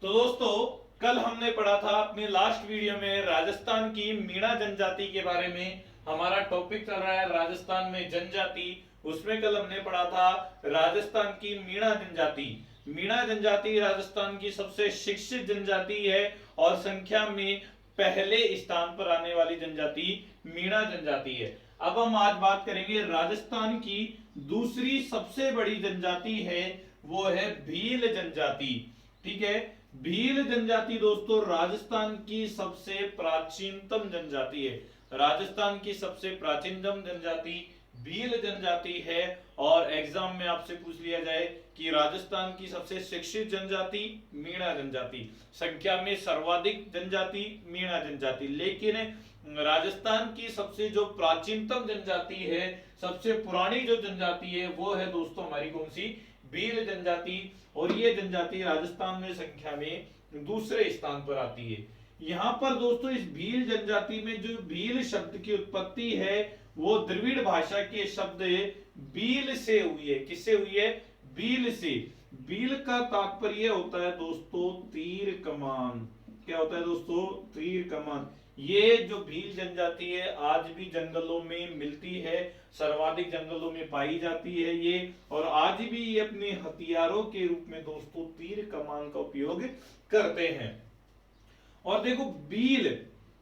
तो दोस्तों, कल हमने पढ़ा था अपने लास्ट वीडियो में राजस्थान की मीणा जनजाति के बारे में। हमारा टॉपिक चल रहा है राजस्थान में जनजाति। उसमें कल हमने पढ़ा था राजस्थान की मीणा जनजाति। मीणा जनजाति राजस्थान की सबसे शिक्षित जनजाति है और संख्या में पहले स्थान पर आने वाली जनजाति मीणा जनजाति है। अब हम आज बात करेंगे राजस्थान की दूसरी सबसे बड़ी जनजाति है, वो है भील जनजाति। ठीक है, भील जनजाति दोस्तों राजस्थान की सबसे प्राचीनतम जनजाति है। राजस्थान की सबसे प्राचीनतम जनजाति भील जनजाति है। और एग्जाम में आपसे पूछ लिया जाए कि राजस्थान की सबसे शिक्षित जनजाति मीणा जनजाति, संख्या में सर्वाधिक जनजाति मीणा जनजाति। लेकिन राजस्थान की सबसे जो प्राचीनतम जनजाति है, सबसे पुरानी जो जनजाति है, वो है दोस्तों हमारी कौन सी? भील जनजाति। और ये जनजाति राजस्थान में संख्या में दूसरे स्थान पर आती है। यहाँ पर दोस्तों इस भील जनजाति में जो भील शब्द की उत्पत्ति है वो द्रविड़ भाषा के शब्द बील से हुई है। किससे हुई है? बील से। बील का तात्पर्य होता है दोस्तों तीर कमान। क्या होता है दोस्तों? तीर कमान। ये जो भील जनजाति है आज भी जंगलों में मिलती है, सर्वाधिक जंगलों में पाई जाती है ये। और आज भी ये अपने हथियारों के रूप में दोस्तों तीर कमान का उपयोग करते हैं। और देखो बील,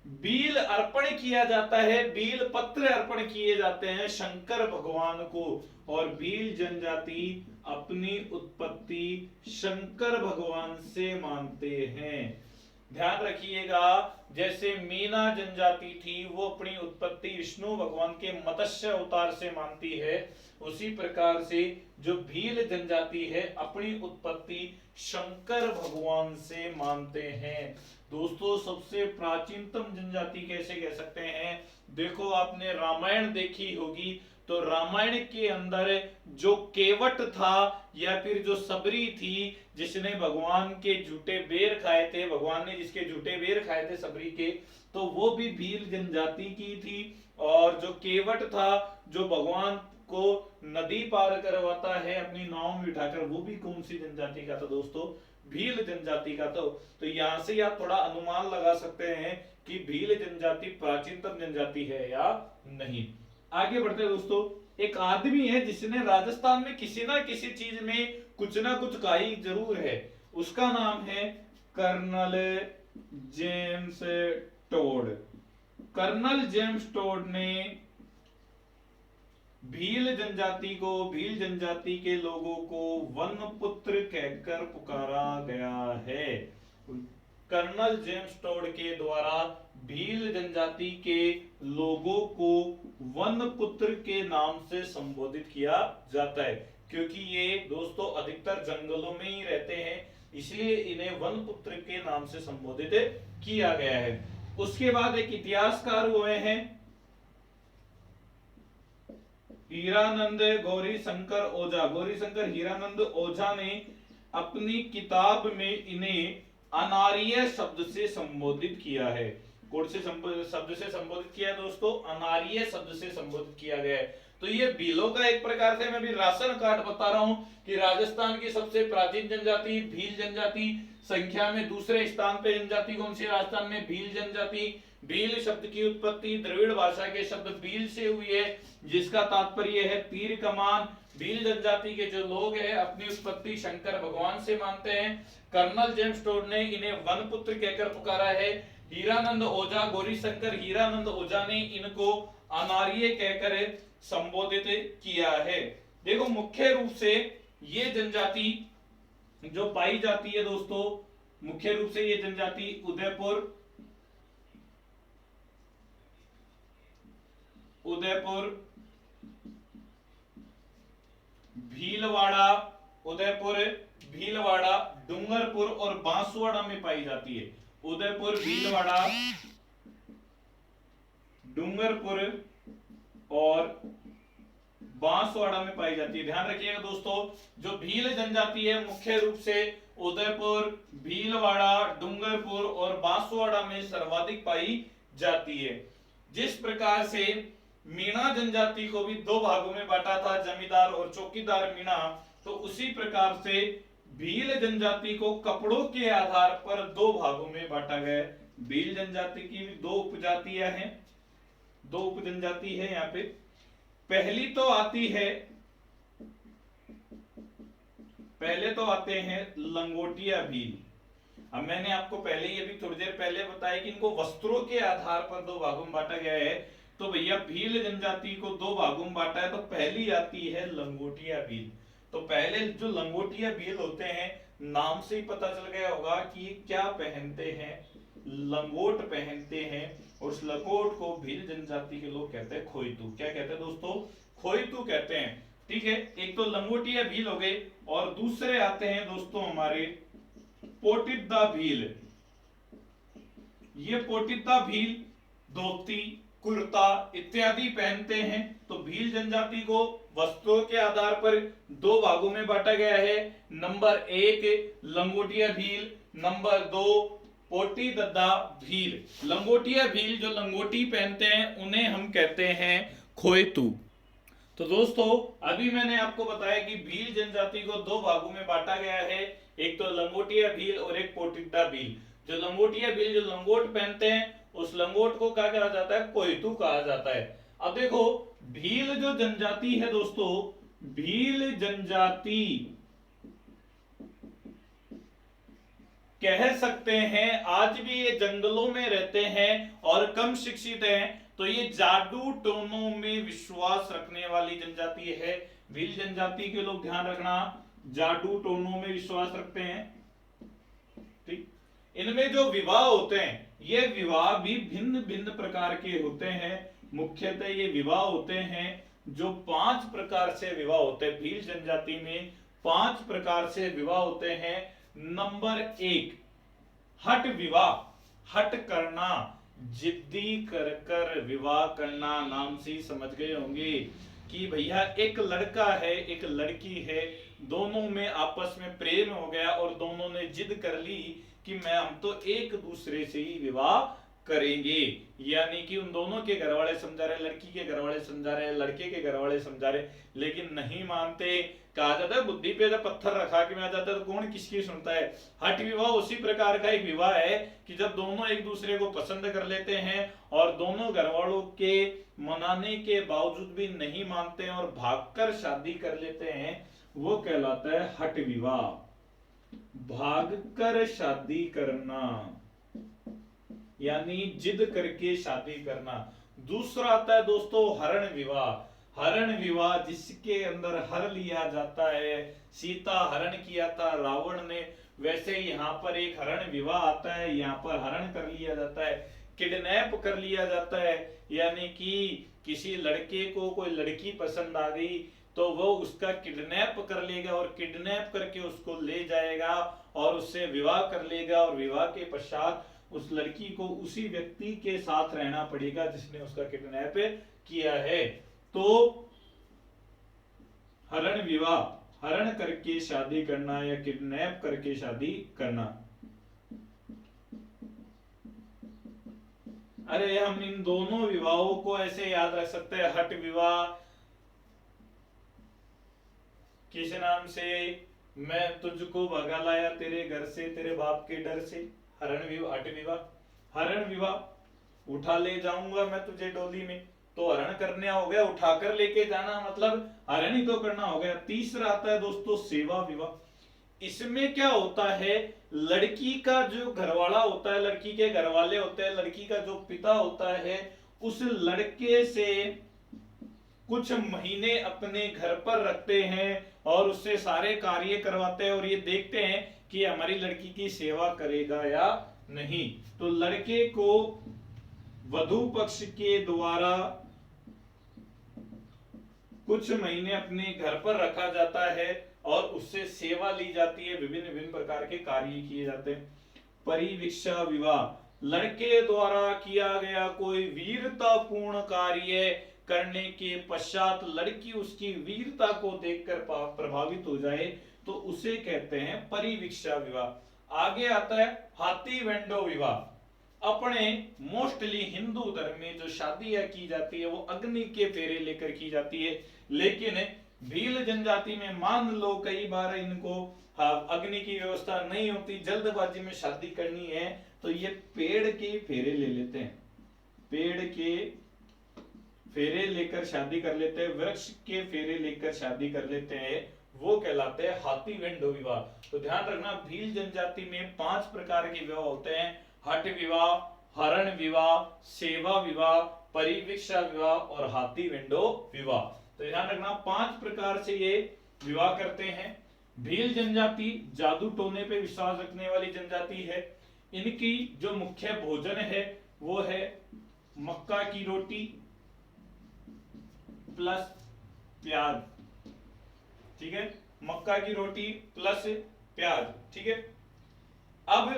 बील अर्पण किया जाता है, बील पत्र अर्पण किए जाते हैं शंकर भगवान को। और भील जनजाति अपनी उत्पत्ति शंकर भगवान से मानते हैं। ध्यान रखिएगा, जैसे मीना जनजाति थी वो अपनी उत्पत्ति विष्णु भगवान के मत्स्य अवतार से मानती है, उसी प्रकार से जो भील जनजाति है अपनी उत्पत्ति शंकर भगवान से मानते हैं। दोस्तों सबसे प्राचीनतम जनजाति कैसे कह सकते हैं? देखो आपने रामायण देखी होगी, तो रामायण के अंदर जो केवट था या फिर जो सबरी थी जिसने भगवान के झूठे बेर खाए थे, भगवान ने जिसके झूठे बेर खाए थे सबरी के, तो वो भी भील जनजाति की थी। और जो केवट था जो भगवान को नदी पार करवाता है अपनी नाव में बिठाकर, वो भी कौन सी जनजाति का था दोस्तों? भील जनजाति का। तो यहां से आप थोड़ा अनुमान लगा सकते हैं कि भील जनजाति प्राचीनतम जनजाति है या नहीं। आगे बढ़ते हैं दोस्तों, एक आदमी है जिसने राजस्थान में किसी ना किसी चीज में कुछ ना कुछ काई जरूर है, उसका नाम है colonel James Tod. Colonel James Tod ने भील जनजाति को, भील जनजाति के लोगों को वनपुत्र कहकर पुकारा गया है। कर्नल जेम्स टोड के द्वारा भील जनजाति के लोगों को वनपुत्र के नाम से संबोधित किया जाता है, क्योंकि ये दोस्तों अधिकतर जंगलों में ही रहते हैं, इसलिए इन्हें वनपुत्र के नाम से संबोधित किया गया है। उसके बाद एक इतिहासकार हुए हैं हीरानंद गौरी शंकर ओझा। गौरी शंकर हीरानंद ओझा ने अपनी किताब में इन्हें अनार्य शब्द से संबोधित किया है। कौन से शब्द से संबोधित किया है दोस्तों? अनार्य शब्द से संबोधित किया गया है। तो ये भीलों का एक प्रकार से मैं भी राशन कार्ड बता रहा हूं कि राजस्थान की सबसे प्राचीन जनजाति भील जनजाति, संख्या में दूसरे स्थान पे जनजाति कौन सी राजस्थान में? भील जनजाति। भील शब्द की उत्पत्ति द्रविड़ भाषा के शब्द बील से हुई है, जिसका तात्पर्य है तीर कमान। भील जनजाति के जो लोग हैं अपनी उत्पत्ति शंकर भगवान से मानते हैं। कर्नल जेम्स टोड ने इन्हें वनपुत्र कहकर पुकारा है। हीरानंद ओझा, गौरी शंकर हीरानंद ओझा ने इनको अनार्य कहकर संबोधित किया है। देखो मुख्य रूप से ये जनजाति जो पाई जाती है दोस्तों, मुख्य रूप से ये जनजाति उदयपुर, भीलवाड़ा, उदयपुर, भीलवाड़ा, डूंगरपुर और बांसवाड़ा में पाई जाती है। उदयपुर, भीलवाड़ा, डूंगरपुर और बांसवाड़ा में पाई जाती है। ध्यान रखिएगा दोस्तों, जो भील जनजाति है मुख्य रूप से उदयपुर, भीलवाड़ा, डूंगरपुर और बांसवाड़ा में सर्वाधिक पाई जाती है। जिस प्रकार से मीणा जनजाति को भी दो भागों में बांटा था, जमींदार और चौकीदार मीणा, तो उसी प्रकार से भील जनजाति को कपड़ों के आधार पर दो भागों में बांटा गया है। भील जनजाति की भी दो उपजातियां हैं, दो उपजनजाति है यहाँ पे। पहली तो आती है, पहले तो आते हैं लंगोटिया भील। अब मैंने आपको पहले ही अभी थोड़ी देर पहले बताया कि इनको वस्त्रों के आधार पर दो भागों में बांटा गया है। तो भैया भील जनजाति को दो भागों में बांटा है, तो पहली आती है लंगोटिया भील। तो पहले जो लंगोटिया भील होते हैं, नाम से ही पता चल गया होगा कि ये क्या पहनते हैं, लंगोट पहनते हैं। और उस लंगोट को भील जनजाति के लोग कहते हैं खोइतू। क्या कहते हैं दोस्तों? खोइतू कहते हैं। ठीक है, एक तो लंगोटिया भील हो गए, और दूसरे आते हैं दोस्तों हमारे पोटिद्दा भील। ये पोटिद्दा भील धोती, कुर्ता इत्यादि पहनते हैं। तो भील जनजाति को वस्त्रों के आधार पर दो भागों में बांटा गया है। नंबर 1 लंगोटिया भील, नंबर 2 पोटिद्दा भील। लंगोटिया भील जो लंगोटी पहनते हैं उन्हें हम कहते हैं खोइतू। तो दोस्तों अभी मैंने आपको बताया कि भील जनजाति को दो भागों में बांटा गया है, एक तो लंगोटिया भील और एक पोटिद्दा भील। जो लंगोटिया भील जो लंगोट पहनते हैं, उस लंगोट को क्या कहा जाता है? कोइतू कहा जाता है। अब देखो भील जो जनजाति है दोस्तों, भील जनजाति कह सकते हैं आज भी ये जंगलों में रहते हैं और कम शिक्षित हैं। तो ये जादू टोनों में विश्वास रखने वाली जनजाति है। भील जनजाति के लोग ध्यान रखना, जादू टोनों में विश्वास रखते हैं। ठीक, इनमें जो विवाह होते हैं, ये विवाह भी भिन्न भिन्न प्रकार के होते हैं। मुख्यतः ये विवाह होते हैं जो 5 प्रकार से विवाह होते हैं। भील जनजाति में 5 प्रकार से विवाह होते हैं। नंबर 1 हठ विवाह, हठ करना, जिद्दी कर कर विवाह करना। नाम से ही समझ गए होंगे कि भैया एक लड़का है एक लड़की है, दोनों में आपस में प्रेम हो गया और दोनों ने जिद कर ली कि हम तो एक दूसरे से ही विवाह करेंगे। यानी कि उन दोनों के घर वाले समझा रहे, लड़की के घर वाले समझा रहे, लड़के के घर वाले समझा रहे, लेकिन नहीं मानते। कहा जाता है बुद्धि पे जब पत्थर रखा के में आ जाता है तो कौन किसकी सुनता है। हठ विवाह उसी प्रकार का एक विवाह है कि जब दोनों एक दूसरे को पसंद कर लेते हैं और दोनों घर वालों के मनाने के बावजूद भी नहीं मानते हैं और भागकर शादी कर लेते हैं, वो कहलाता है हठ विवाह। भागकर शादी करना यानी जिद करके शादी करना। दूसरा आता है दोस्तों हरण विवाह। हरण विवाह जिसके अंदर हर लिया जाता है। सीता हरण किया था रावण ने, वैसे यहाँ पर एक हरण विवाह आता है, यहाँ पर हरण कर लिया जाता है, किडनैप कर लिया जाता है। यानी कि किसी लड़के को कोई लड़की पसंद आ गई तो वो उसका किडनैप कर लेगा और किडनैप करके उसको ले जाएगा और उससे विवाह कर लेगा, और विवाह के पश्चात उस लड़की को उसी व्यक्ति के साथ रहना पड़ेगा जिसने उसका किडनैप किया है। तो हरण विवाह, हरण करके शादी करना या किडनैप करके शादी करना। अरे हम इन दोनों विवाहों को ऐसे याद रख सकते हैं। हठ विवाह किस नाम से? मैं तुझको भगा लाया तेरे घर से तेरे बाप के डर से। हरण विवाह, हठ विवाह। हरण विवाह उठा ले जाऊंगा मैं तुझे डोली में, तो हरण करने हो गया, उठाकर लेके जाना मतलब हरण ही तो करना हो गया। तीसरा आता है दोस्तों सेवा विवाह। इसमें क्या होता है, लड़की का जो घरवाला होता है, लड़की के घरवाले होते हैं, लड़की का जो पिता होता है, उस लड़के से कुछ महीने अपने घर पर रखते हैं और उससे सारे कार्य करवाते हैं और ये देखते हैं कि हमारी लड़की की सेवा करेगा या नहीं। तो लड़के को वधू पक्ष के द्वारा कुछ महीने अपने घर पर रखा जाता है और उससे सेवा ली जाती है, विभिन्न विभिन्न प्रकार के कार्य किए जाते हैं। परिवीक्षा विवाह, लड़के द्वारा किया गया कोई वीरतापूर्ण कार्य करने के पश्चात लड़की उसकी वीरता को देखकर प्रभावित हो जाए तो उसे कहते हैं परिवीक्षा विवाह। आगे आता है हाथी वेंडो विवाह। अपने मोस्टली हिंदू धर्म में जो शादियां की जाती है वो अग्नि के फेरे लेकर की जाती है, लेकिन भील जनजाति में मान लो कई बार इनको अग्नि की व्यवस्था नहीं होती, जल्दबाजी में शादी करनी है, तो ये पेड़ के फेरे ले लेते हैं, पेड़ के फेरे लेकर शादी कर लेते हैं, वृक्ष के फेरे लेकर शादी कर लेते हैं, वो कहलाते हैं हाथी वेंडो विवाह। तो ध्यान रखना, भील जनजाति में 5 प्रकार के विवाह होते हैं, हठ विवाह, हरण विवाह, सेवा विवाह, परिवीक्षा विवाह और हाथी वेंडो विवाह। तो ध्यान रखना 5 प्रकार से ये विवाह करते हैं। भील जनजाति जादू टोने पे विश्वास रखने वाली जनजाति है। इनकी जो मुख्य भोजन है वो है मक्का की रोटी प्लस प्याज, ठीक है, मक्का की रोटी प्लस प्याज, ठीक है। अब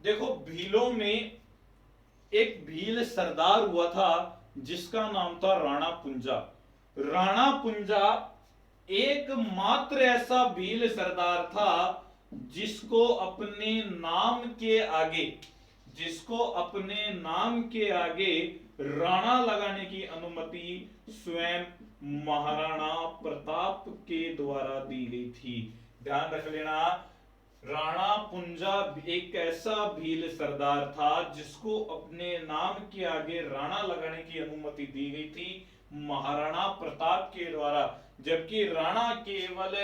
देखो, भीलों में एक भील सरदार हुआ था जिसका नाम था राणा पुंजा। राणा पुंजा एकमात्र ऐसा भील सरदार था जिसको अपने नाम के आगे, जिसको अपने नाम के आगे राणा लगाने की अनुमति स्वयं महाराणा प्रताप के द्वारा दी गई थी। ध्यान रख लेना, राणा पुंजा एक ऐसा भील सरदार था जिसको अपने नाम के आगे राणा लगाने की अनुमति दी गई थी महाराणा प्रताप के द्वारा, जबकि राणा केवल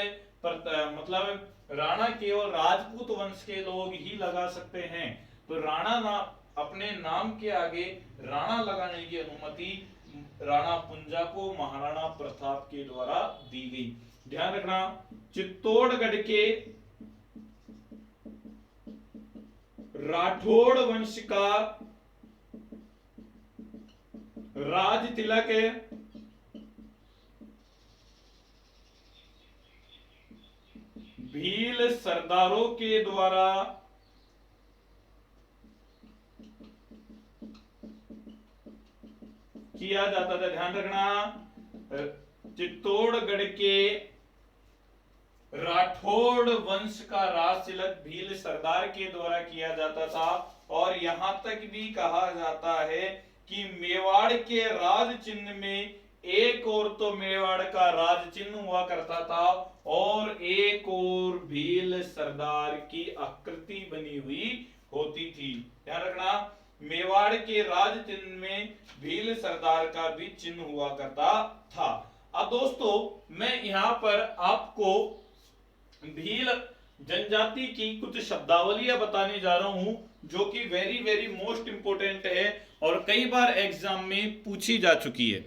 मतलब राणा केवल राजपूत वंश के लोग ही लगा सकते हैं। तो राणा अपने नाम के आगे राणा लगाने की अनुमति राणा पुंजा को महाराणा प्रताप के द्वारा दी गई। ध्यान रखना, चित्तौड़गढ़ के राठौड़ वंश का राज तिलक भील सरदारों के द्वारा किया जाता था। ध्यान रखना, चित्तौड़गढ़ के राठौड़ वंश का राज तिलक भील सरदार के द्वारा किया जाता था। और यहां तक भी कहा जाता है कि मेवाड़ के राज चिन्ह में एक और तो मेवाड़ का राज चिन्ह हुआ करता था और एक और भील सरदार की आकृति बनी हुई होती थी। ध्यान रखना, मेवाड़ के राज चिन्ह में भील सरदार का भी चिन्ह हुआ करता था। अब दोस्तों, मैं यहाँ पर आपको भील जनजाति की कुछ शब्दावलियां बताने जा रहा हूं जो कि वेरी वेरी मोस्ट इंपोर्टेंट है और कई बार एग्जाम में पूछी जा चुकी है।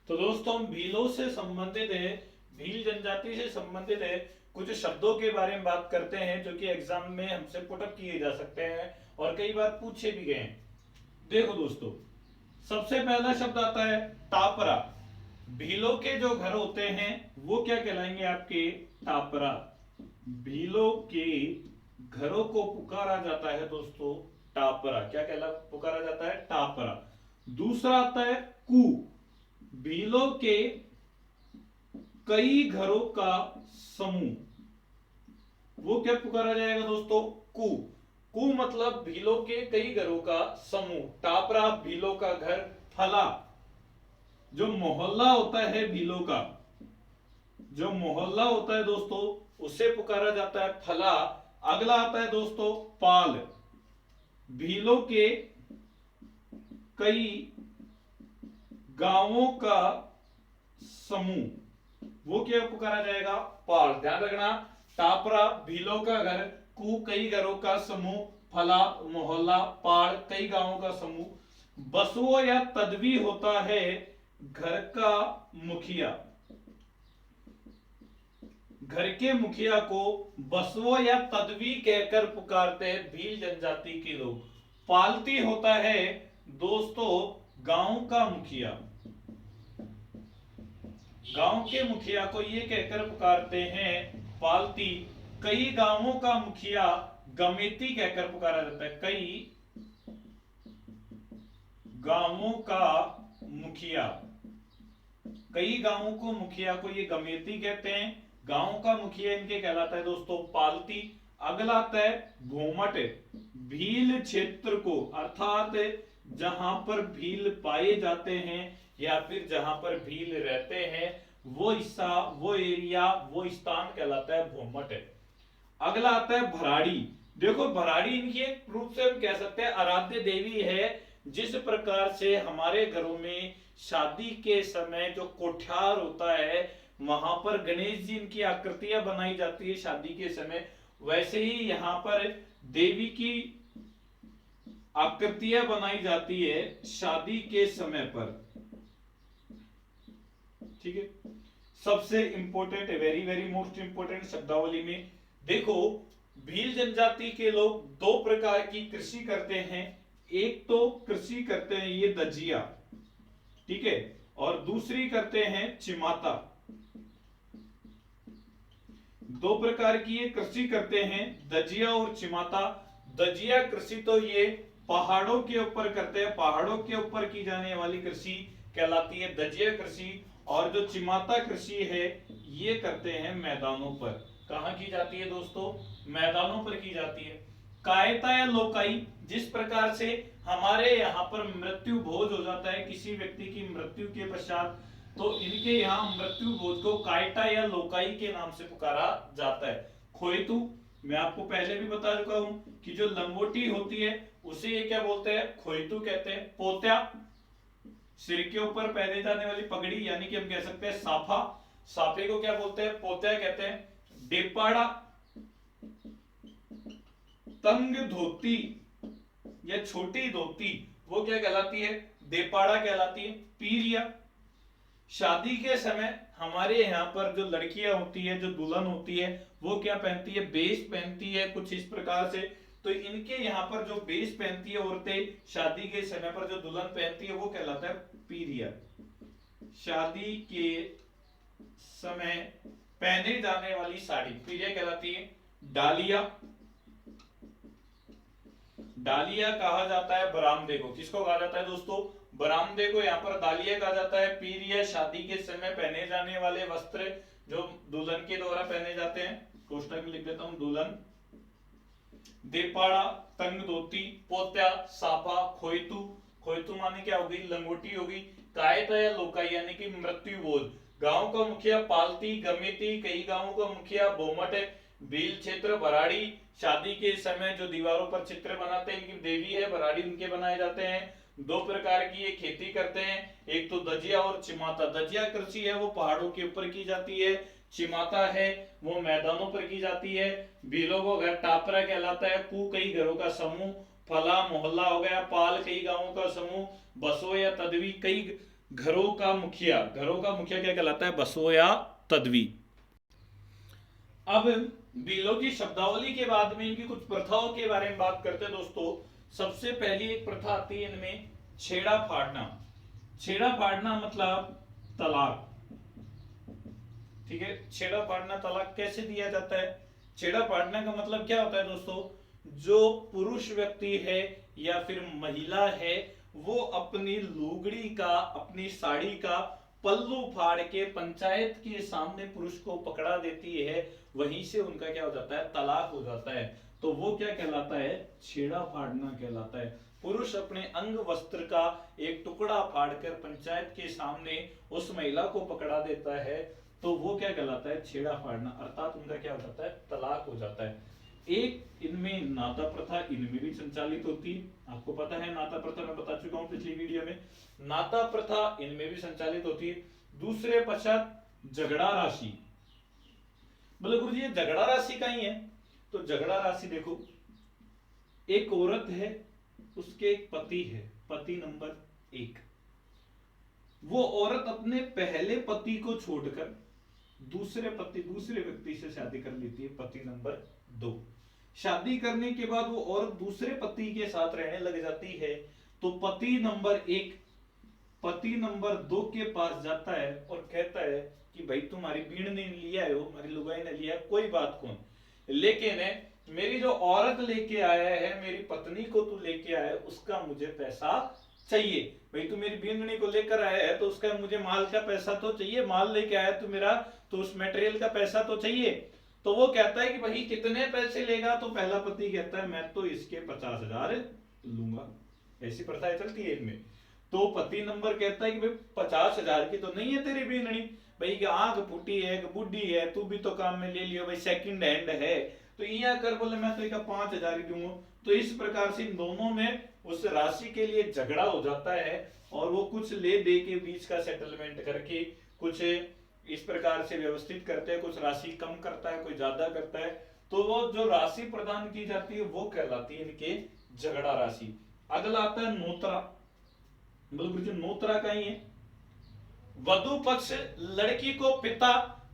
तो दोस्तों, हम भीलों से संबंधित है, भील जनजाति से संबंधित है कुछ शब्दों के बारे में बात करते हैं जो कि एग्जाम में हमसे पुटअप किए जा सकते हैं और कई बार पूछे भी गए। देखो दोस्तों, सबसे पहला शब्द आता है टापरा। भीलों के जो घर होते हैं वो क्या कहलाएंगे आपके? टापरा। भीलों के घरों को पुकारा जाता है दोस्तों टापरा। क्या कहला पुकारा जाता है? टापरा। दूसरा आता है कू। भीलों के कई घरों का समूह, वो क्या पुकारा जाएगा दोस्तों? कू। कू मतलब भीलों के कई घरों का समूह। टापरा भीलों का घर। फला, जो मोहल्ला होता है भीलों का, जो मोहल्ला होता है दोस्तों उसे पुकारा जाता है फला। अगला आता है दोस्तों पाल। भीलों के कई गांवों का समूह, वो क्या पुकारा जाएगा? पाल। ध्यान रखना, टापरा भीलों का घर, कू कई घरों का समूह, फला मोहल्ला, पाल कई गांवों का समूह। बसवो या तदवी होता है घर का मुखिया। घर के मुखिया को बसवो या तदवी कहकर पुकारते हैं भील जनजाति के लोग। पालती होता है दोस्तों गांव का मुखिया। गांव के मुखिया को ये कहकर पुकारते हैं पालती। कई गांवों का मुखिया गमेती कहकर पुकारा जाता है। कई गांवों का मुखिया, कई गांवों को मुखिया को ये गमेती कहते हैं। गांव का मुखिया इनके कहलाता है दोस्तों पालती। अगला आता है घूमट। भील क्षेत्र को, अर्थात जहां पर भील पाए जाते हैं या फिर जहां पर भील रहते हैं वो हिस्सा, वो एरिया, वो स्थान कहलाता है भूमट। अगला आता है भराड़ी। देखो भराड़ी इनकी एक रूप से हम कह सकते हैं आराध्य देवी है। जिस प्रकार से हमारे घरों में शादी के समय जो कोठ्यार होता है वहां पर गणेश जी इनकी आकृतियां बनाई जाती है शादी के समय, वैसे ही यहाँ पर देवी की आकृतियां बनाई जाती है शादी के समय पर। ठीक है, सबसे important, very very most important शब्दावली में देखो, भील जनजाति के लोग दो प्रकार की कृषि करते हैं। एक तो कृषि करते हैं ये दजिया, ठीक है, और दूसरी करते हैं चिमाता। दो प्रकार की ये कृषि करते हैं, दजिया और चिमाता। दजिया कृषि तो ये पहाड़ों के ऊपर करते हैं, पहाड़ों के ऊपर की जाने वाली कृषि कहलाती है दजिया कृषि। और जो चिमाता कृषि है ये करते हैं मैदानों पर। कहां की जाती है दोस्तों? मैदानों पर की जाती है। कायता या लोकाई, जिस प्रकार से हमारे यहाँ पर मृत्यु भोज हो जाता है किसी व्यक्ति की मृत्यु के पश्चात, तो इनके यहाँ मृत्यु भोज को कायटा या लोकाई के नाम से पुकारा जाता है। खोएतु, मैं आपको पहले भी बता चुका हूं कि जो लंगोटी होती है उसे ये क्या बोलते हैं? खोएतु कहते हैं। पोत्या, सिर के ऊपर पहने जाने वाली पगड़ी यानी कि हम कह सकते हैं साफा, साफे को क्या बोलते हैं? पोत्या कहते हैं। डेपाड़ा, तंग धोती या छोटी धोती, वो क्या कहलाती है? देपाड़ा कहलाती है। पीरिया, शादी के समय हमारे यहाँ पर जो लड़कियां होती है, जो दुल्हन होती है, वो क्या पहनती है? बेस पहनती है कुछ इस प्रकार से। तो इनके यहाँ पर जो बेस पहनती है औरतें शादी के समय पर, जो दुल्हन पहनती है वो कहलाता है पीरिया। शादी के समय पहने जाने वाली साड़ी पीरिया कहलाती है। डालिया, डालिया कहा जाता है बरामदे को। किसको कहा जाता है दोस्तों? बरामदे को यहाँ पर डालिया कहा जाता है। पीरिया, शादी के समय पहने जाने वाले वस्त्र जो दुल्हन के द्वारा पहने जाते हैं। कोष्टक में लिख देता हूं, दुल्हन। देपाड़ा, तंग धोती। पोत्या, साफा। खोइतु, खोइतु माने क्या होगी? लंगोटी होगी। कायता या लोकाई यानी कि मृत्यु भोज। गांव का मुखिया पालती, गमिती, कई गांवों का मुखिया बोमट है। भील क्षेत्र भराड़ी, शादी के समय जो दीवारों पर चित्र बनाते हैं इनकी देवी है भराड़ी, उनके बनाए जाते हैं। दो प्रकार की ये खेती करते हैं, एक तो दजिया और चिमाता। दजिया कृषि है वो पहाड़ों के ऊपर की जाती है, चिमाता है वो मैदानों पर की जाती है। भीलों को घर टापरा कहलाता है। कु कई घरों का समूह। फला मोहल्ला हो गया। पाल कई गांवों का समूह। बसो या तदवी कई घरों का मुखिया। घरों का मुखिया क्या कहलाता है? बसो या तदवी। अब भीलों की शब्दावली के बाद में इनकी कुछ प्रथाओं के बारे में बात करते हैं दोस्तों। सबसे पहली एक प्रथा आती है इनमें छेड़ा फाड़ना। छेड़ा फाड़ना मतलब तलाक, ठीक है। छेड़ा फाड़ना तलाक कैसे दिया जाता है? छेड़ा फाड़ने का मतलब क्या होता है दोस्तों? जो पुरुष व्यक्ति है या फिर महिला है वो अपनी लुगड़ी का, अपनी साड़ी का पल्लू फाड़ के पंचायत के सामने पुरुष को पकड़ा देती है, वहीं से उनका क्या हो जाता है? तलाक हो जाता है। तो वो क्या कहलाता है? छेड़ा फाड़ना कहलाता है। पुरुष अपने अंग वस्त्र का एक टुकड़ा फाड़कर पंचायत के सामने उस महिला को पकड़ा देता है, तो वो क्या कहलाता है? छेड़ा फाड़ना, अर्थात उनका क्या हो जाता है? तलाक हो जाता है। एक इनमें नाता प्रथा इनमें भी संचालित होती है। आपको पता है नाता प्रथा, मैं बता चुका हूं पिछली वीडियो में। नाता प्रथा इनमें भी संचालित होती है। दूसरे पश्चात झगड़ा राशि। बोले गुरु जी ये झगड़ा राशि कहीं है? तो झगड़ा राशि देखो, एक औरत है, उसके एक पति है, पति नंबर 1। वो औरत अपने पहले पति को छोड़कर दूसरे व्यक्ति से शादी कर लेती है, पति नंबर 2। शादी करने के बाद वो औरत दूसरे पति के साथ रहने लग जाती है, तो पति नंबर 1 पति नंबर 2 के पास जाता है और कहता है कि भाई तुम्हारी बीड़ ने लिया है, हमारी लुगाई ने लिया, कोई बात कौन, लेकिन मेरी जो औरत लेके आया है, मेरी पत्नी को तू लेके आया है, उसका मुझे पैसा चाहिए। भाई तू मेरी बींगनी को लेकर आया है तो उसका मुझे माल का पैसा तो चाहिए, माल लेके आया तो मेरा तो उस मटेरियल का पैसा तो चाहिए। तो वो कहता है कि भाई कितने पैसे लेगा? तो पहला पति कहता है मैं तो इसके 50,000 लूंगा। ऐसी प्रथाएं चलती है इनमें। तो पति नंबर कहता है कि भाई 50,000 की तो नहीं है तेरी बींगनी, भाई कि आंख फूटी है कि बुढ़ी है, तू भी तो काम में ले लियो भाई, सेकंड हैंड है, तो यहाँ कर बोले मैं तो एक 5,000 ही दूंगा। तो इस प्रकार से इन दोनों में उस राशि के लिए झगड़ा हो जाता है और वो कुछ ले दे के बीच का सेटलमेंट करके कुछ इस प्रकार से व्यवस्थित करते हैं, कुछ राशि कम करता है, कोई ज्यादा करता है, तो वो जो राशि प्रदान की जाती है वो कहलाती है इनके झगड़ा राशि। अगला आता है नोतरा। बिल्कुल नोतरा का ही है। वधु पक्ष लड़की को पिता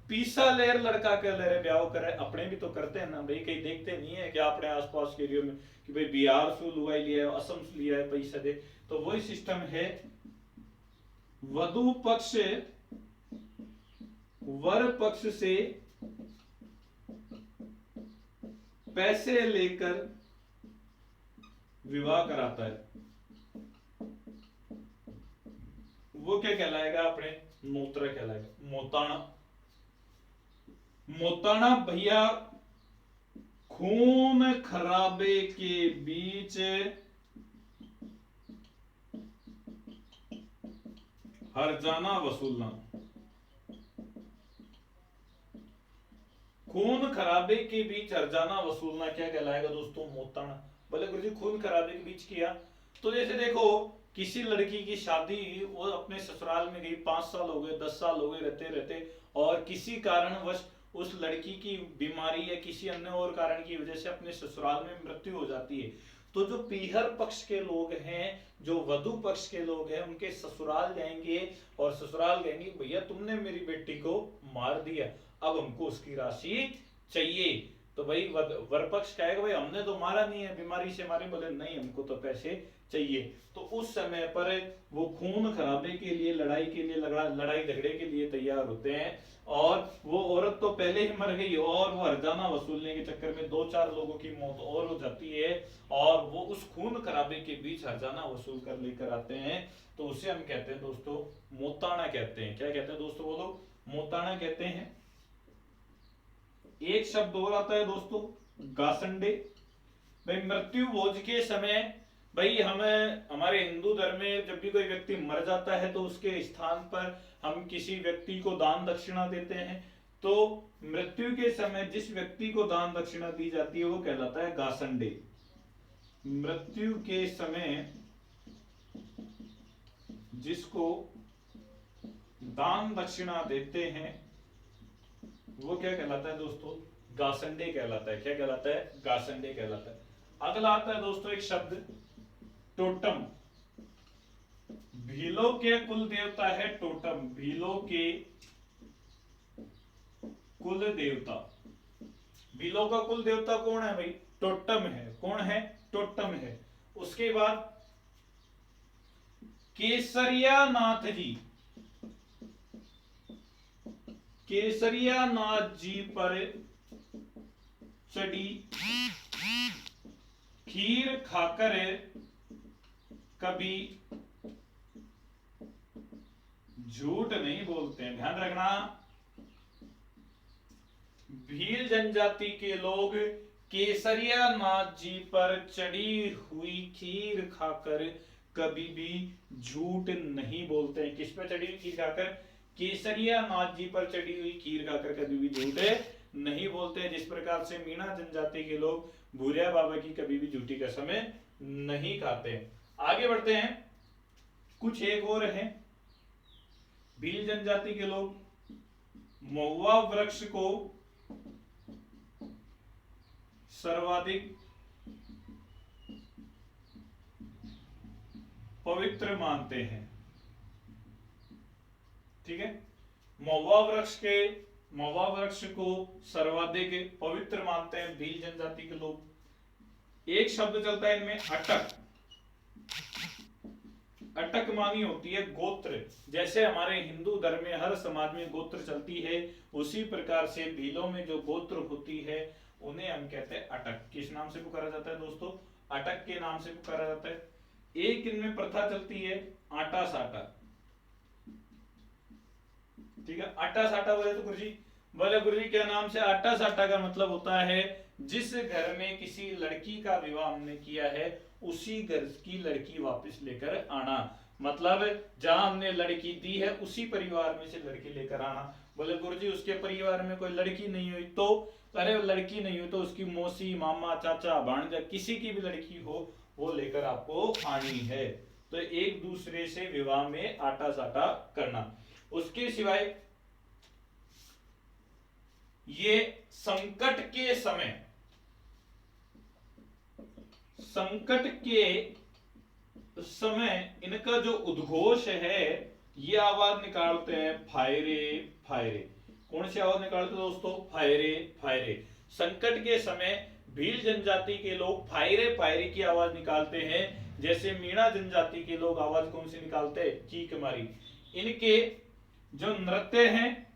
पीसा लेर लड़का के ले ब्याह करे, अपने भी तो करते हैं ना भाई, कहीं देखते नहीं है कि अपने आसपास के एरिया में कि भाई बिहार से लुगाई लिया है, असम से लिया है, पैसा दे, तो वही सिस्टम है। वधु पक्ष वर पक्ष से पैसे लेकर विवाह कराता है, वो क्या कहलाएगा, अपने नोतरा कहलाएगा। मोताना, मोताना भैया खून खराबे के बीच हर्जाना वसूलना। खून खराबे के बीच हर्जाना वसूलना क्या कहलाएगा दोस्तों, मोताना। बोले गुरु जी खून खराबे के बीच किया, तो जैसे देखो किसी लड़की की शादी वो अपने ससुराल में गई, 5 साल हो गए, 10 साल हो गए रहते रहते, और किसी कारणवश उस लड़की की बीमारी या किसी अन्य और कारण की वजह से अपने ससुराल में मृत्यु हो जाती है, तो जो पीहर पक्ष के लोग हैं, जो वधु पक्ष के लोग हैं, उनके ससुराल जाएंगे और ससुराल कहेंगे भैया तुमने मेरी बेटी को मार दिया, अब हमको उसकी राशि चाहिए। तो भाई वर पक्ष कहेगा भाई हमने तो मारा नहीं है, बीमारी से मारे, बोले नहीं हमको तो पैसे चाहिए। तो उस समय पर वो खून खराबे के लिए, लड़ाई के लिए, लड़ाई झगड़े के लिए तैयार होते हैं, और वो औरत तो पहले ही मर गई और वो हर्जाना वसूलने के चक्कर में 2-4 लोगों की मौत और हो जाती है, और वो उस खून खराबे के बीच हर्जाना वसूल कर लेकर आते हैं, तो उसे हम कहते हैं दोस्तों मोताना कहते हैं। क्या कहते हैं दोस्तों, बोलो, मोताना कहते हैं। एक शब्द और आता है दोस्तों, गासंडे। भाई मृत्यु भोज के समय, भाई हमें हमारे हिंदू धर्म में जब भी कोई व्यक्ति मर जाता है तो उसके स्थान पर हम किसी व्यक्ति को दान दक्षिणा देते हैं, तो मृत्यु के समय जिस व्यक्ति को दान दक्षिणा दी जाती है वो कहलाता है गासंडे। मृत्यु के समय जिसको दान दक्षिणा देते हैं वो क्या कहलाता है दोस्तों, गासंडे कहलाता है। क्या कहलाता है, गासंडे कहलाता है। अगला आता है दोस्तों एक शब्द, टोटम। भीलों के कुल देवता है टोटम, भीलों के कुल देवता। भीलों का कुल देवता कौन है भाई, टोटम है। कौन है, टोटम है। उसके बाद केसरिया नाथ जी, केसरिया नाथ जी पर चढ़ी खीर खाकर कभी झूठ नहीं बोलते हैं। ध्यान रखना, भील जनजाति के लोग केसरिया नाथ जी पर चढ़ी हुई खीर खाकर कभी भी झूठ नहीं बोलते हैं। किस पर चढ़ी हुई खीर खाकर, केसरिया नाथ जी पर चढ़ी हुई खीर खाकर कभी भी झूठ नहीं बोलते हैं। जिस प्रकार से मीणा जनजाति के लोग भूरिया बाबा की कभी भी झूठी कसम नहीं खाते। आगे बढ़ते हैं, कुछ एक और हैं। भील जनजाति के लोग महुआ वृक्ष को सर्वाधिक पवित्र मानते हैं। ठीक है, महुआ वृक्ष को सर्वाधिक पवित्र मानते हैं भील जनजाति के लोग। एक शब्द चलता है इनमें, अटक। अटक मानी होती है गोत्र। जैसे हमारे हिंदू धर्म में हर समाज में गोत्र चलती है, उसी प्रकार से भीलों में जो गोत्र होती है उन्हें हम कहते हैं अटक। किस नाम से पुकारा जाता है दोस्तों, अटक के नाम से पुकारा जाता है। एक इनमें प्रथा चलती है आटा साटा। ठीक है, आटा साटा बोले तो गुरुजी, बोले गुरुजी क्या नाम से, आटा साटा का मतलब होता है जिस घर में किसी लड़की का विवाह हमने किया है उसी घर की लड़की वापस लेकर आना। मतलब जहां हमने लड़की दी है उसी परिवार में से लड़की लेकर आना। बोले गुरुजी उसके परिवार में कोई लड़की नहीं हुई तो, अरे लड़की नहीं हुई तो उसकी मौसी, मामा, चाचा, भांजा, किसी की भी लड़की हो वो लेकर आपको आनी है। तो एक दूसरे से विवाह में आटा साटा करना। उसके सिवाय ये संकट के समय, संकट के समय इनका जो उद्घोष है ये आवाज निकालते हैं फायरे फायरे। कौन सी आवाज निकालते हैं दोस्तों? फायरे फायरे। संकट के समय भील जनजाति के लोग फायरे फायरे की आवाज निकालते हैं। जैसे मीणा जनजाति के लोग आवाज कौन सी निकालते हैं? चीख मारी। इनके जो नृत्य हैं,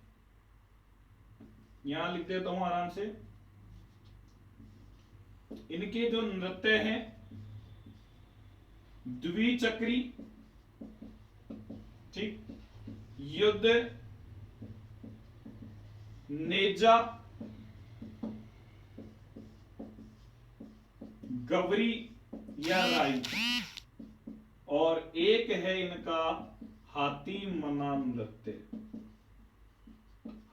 यहां लिख देता हूं आराम से, इनके जो नृत्य हैं द्विचक्री, ठीक, युद्ध, नेजा, गवरी या राई, और एक है इनका हाथी मना नृत्य।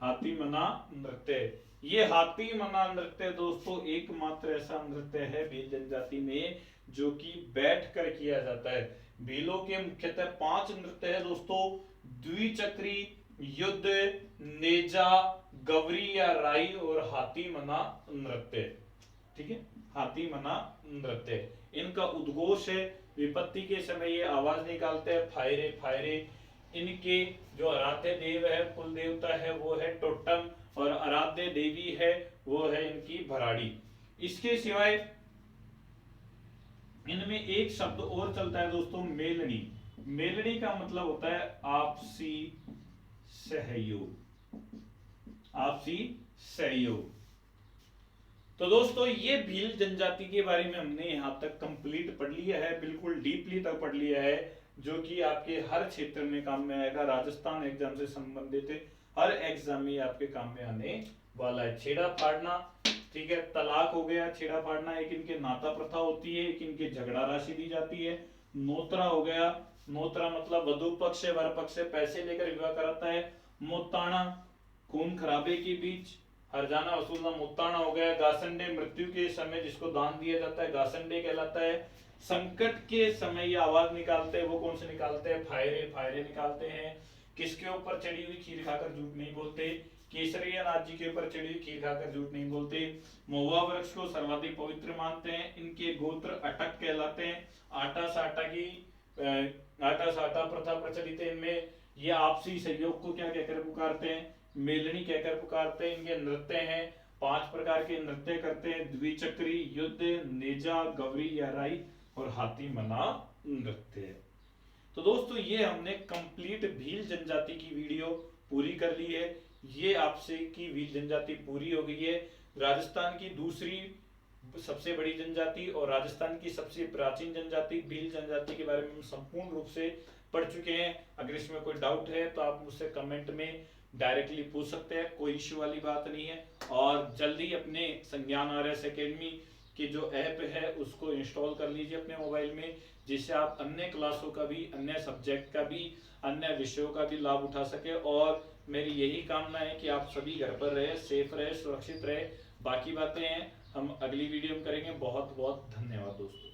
हाथी मना नृत्य, ये हाथी मना नृत्य दोस्तों एकमात्र ऐसा नृत्य है भील जनजाति में जो कि बैठकर किया जाता है। भीलों के मुख्यतः 5 नृत्य है दोस्तों, द्विचक्री, युद्ध, नेजा, गवरी या राई और हाथी मना नृत्य। ठीक है, हाथी मना नृत्य। इनका उद्घोष है, विपत्ति के समय ये आवाज निकालते हैं फायरे फायरे। इनके जो आराध्य देव है, कुल देवता है वो है टोटम, और आराध्य देवी है वो है इनकी भराड़ी। इसके सिवाय इनमें एक शब्द और चलता है दोस्तों, मेलनी। मेलनी का मतलब होता है आपसी सहयोग, आपसी सहयोग। तो दोस्तों ये भील जनजाति के बारे में हमने यहां तक कंप्लीट पढ़ लिया है, बिल्कुल डीपली तक पढ़ लिया है, जो कि आपके हर क्षेत्र में काम में आएगा। राजस्थान एग्जाम से संबंधित हर एग्जाम में आपके काम में आने वाला है। छेड़ा फाड़ना, ठीक है, तलाक हो गया, छेड़ा फाड़ना एक इनके नाता प्रथा होती है, एक इनके झगड़ा राशि दी जाती है। नोतरा हो गया, नोतरा मतलब वधु पक्ष से वर पक्ष से पैसे लेकर विवाह कराता है। मोताना खून खराबे के बीच हरजाना वसूलना मोताना हो गया। गासंडे मृत्यु के समय जिसको दान दिया जाता है गासंडे कहलाता है। संकट के समय ये आवाज निकालते हैं, वो कौन से निकालते हैं? फायरे फायरे निकालते हैं। किसके ऊपर चढ़ी हुई खीर खाकर झूठ नहीं बोलते? केसरिया नाथ जी के ऊपर चढ़ी हुई खीर खाकर झूठ नहीं बोलते। महुआ वृक्ष को सर्वाधिक पवित्र मानते हैं। इनके गोत्र अटक कहलाते हैं। आटा साटा प्रथा प्रचलित है इनमें। ये आपसी सहयोग को क्या कहकर पुकारते हैं? मेलनी कहकर पुकारते हैं। इनके नृत्य हैं, 5 प्रकार के नृत्य करते हैं, द्विचक्री, युद्ध, नेजा, गवरी या राई और हाथी मना नृत्य। तो दोस्तों ये हमने कंप्लीट भील जनजाति की वीडियो पूरी कर ली है। ये आपसे की भील जनजाति पूरी हो गई है। राजस्थान की दूसरी सबसे बड़ी जनजाति और राजस्थान की सबसे प्राचीन जनजाति भील जनजाति के बारे में हम संपूर्ण रूप से पढ़ चुके हैं। अगर इसमें कोई डाउट है तो आप मुझसे कमेंट में डायरेक्टली पूछ सकते हैं, कोई इश्यू वाली बात नहीं है। और जल्दी अपने संज्ञान आरएस एकेडमी की जो ऐप है उसको इंस्टॉल कर लीजिए अपने मोबाइल में, जिससे आप अन्य क्लासों का भी, अन्य सब्जेक्ट का भी, अन्य विषयों का भी लाभ उठा सके। और मेरी यही कामना है कि आप सभी घर पर रहे, सेफ रहे, सुरक्षित रहे। बाकी बातें हैं हम अगली वीडियो में करेंगे। बहुत बहुत धन्यवाद दोस्तों।